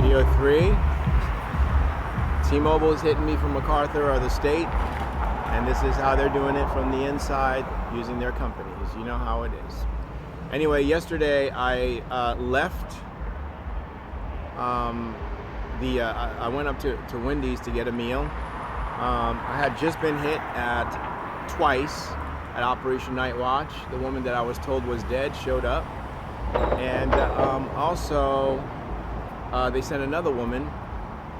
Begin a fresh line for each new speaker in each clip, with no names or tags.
Video 3. T-Mobile is hitting me from MacArthur or the state, and this is how they're doing it from the inside using their companies. You know how it is. Anyway, yesterday I left. I went up to Wendy's to get a meal. I had just been hit twice at Operation Night Watch. The woman that I was told was dead showed up, and also they sent another woman.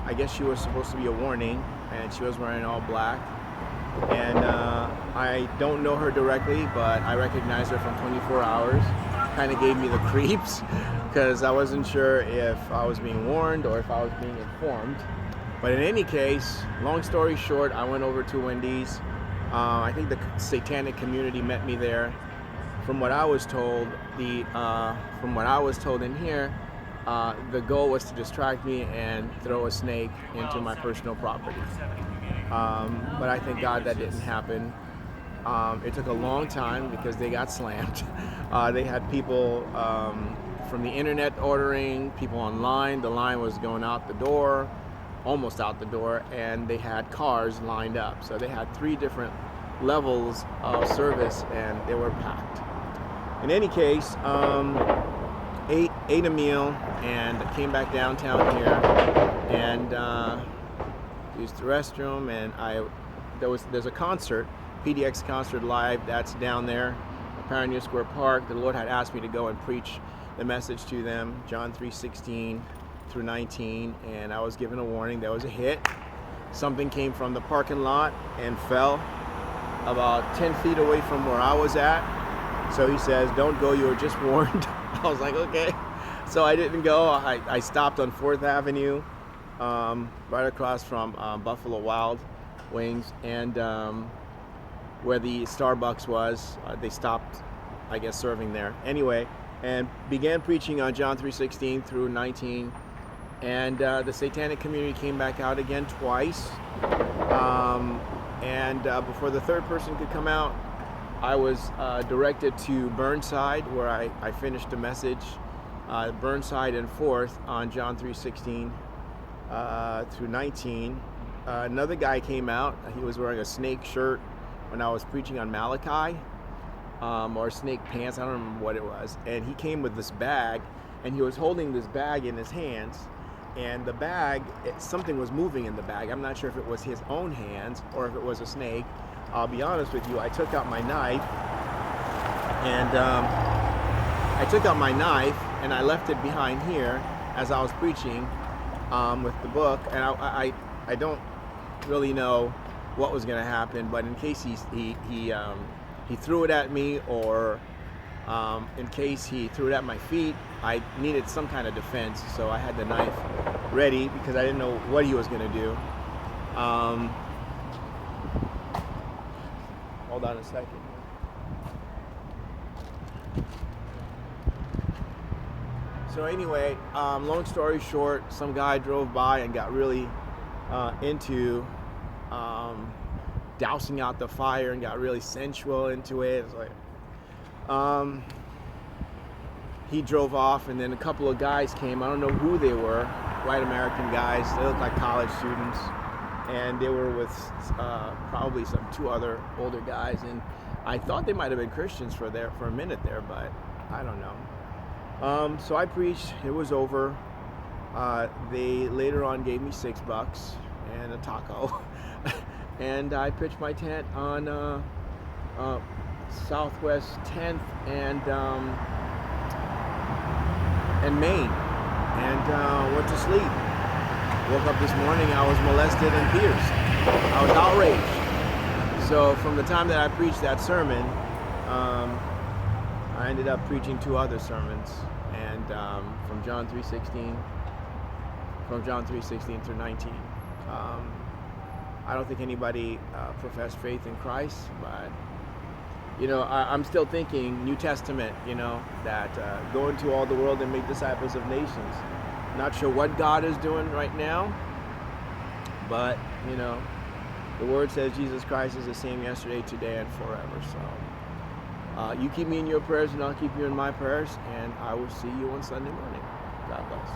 I guess she was supposed to be a warning, and she was wearing all black. And I don't know her directly, but I recognized her from 24 Hours. Kind of gave me the creeps because I wasn't sure if I was being warned or if I was being informed. But in any case, long story short, I went over to Wendy's. I think the satanic community met me there. From what I was told, from what I was told in here, the goal was to distract me and throw a snake into my personal property. But I thank God that didn't happen. It took a long time because they got slammed. They had people from the internet ordering, people online. The line was going out the door, almost out the door, and they had cars lined up. So they had 3 different levels of service, and they were packed. In any case, ate a meal and came back downtown here and used the restroom, and there's a concert, PDX concert live, that's down there at Pioneer Square Park. The Lord had asked me to go and preach the message to them, John 3:16 through 19, and I was given a warning. There was a hit. Something came from the parking lot and fell about 10 feet away from where I was at. So he says, "Don't go, you were just warned." I was like, okay. So I didn't go. I stopped on 4th Avenue, right across from Buffalo Wild Wings, and where the Starbucks was. They stopped, I guess, serving there. Anyway, and began preaching on John 3:16 through 19. And the satanic community came back out again twice. Before the third person could come out, I was directed to Burnside, where I finished the message. Burnside and 4th on John 3:16 through 19. Another guy came out. He was wearing a snake shirt when I was preaching on Malachi, or snake pants. I don't remember what it was. And he came with this bag, and he was holding this bag in his hands. And the bag, something was moving in the bag. I'm not sure if it was his own hands or if it was a snake. I'll be honest with you, I took out my knife, and I left it behind here as I was preaching with the book. And I don't really know what was going to happen, but in case he threw it at me, or in case he threw it at my feet, I needed some kind of defense, so I had the knife ready because I didn't know what he was going to do. Hold on a second. So anyway, long story short, some guy drove by and got really into dousing out the fire and got really sensual into it. It's like, he drove off, and then a couple of guys came. I don't know who they were, white American guys. They looked like college students, and they were with probably 2 other older guys. And I thought they might have been Christians for a minute there, but I don't know. So I preached. It was over. They later on gave me $6 and a taco, and I pitched my tent on Southwest 10th and Main, and went to sleep. Woke up this morning, I was molested and pierced. I was outraged. So from the time that I preached that sermon, I ended up preaching 2 other sermons, and from John 3:16 through 19. I don't think anybody professed faith in Christ, but I'm still thinking New Testament, that go into all the world and make disciples of nations. Not sure what God is doing right now, but, the Word says Jesus Christ is the same yesterday, today, and forever. So you keep me in your prayers, and I'll keep you in my prayers, and I will see you on Sunday morning. God bless.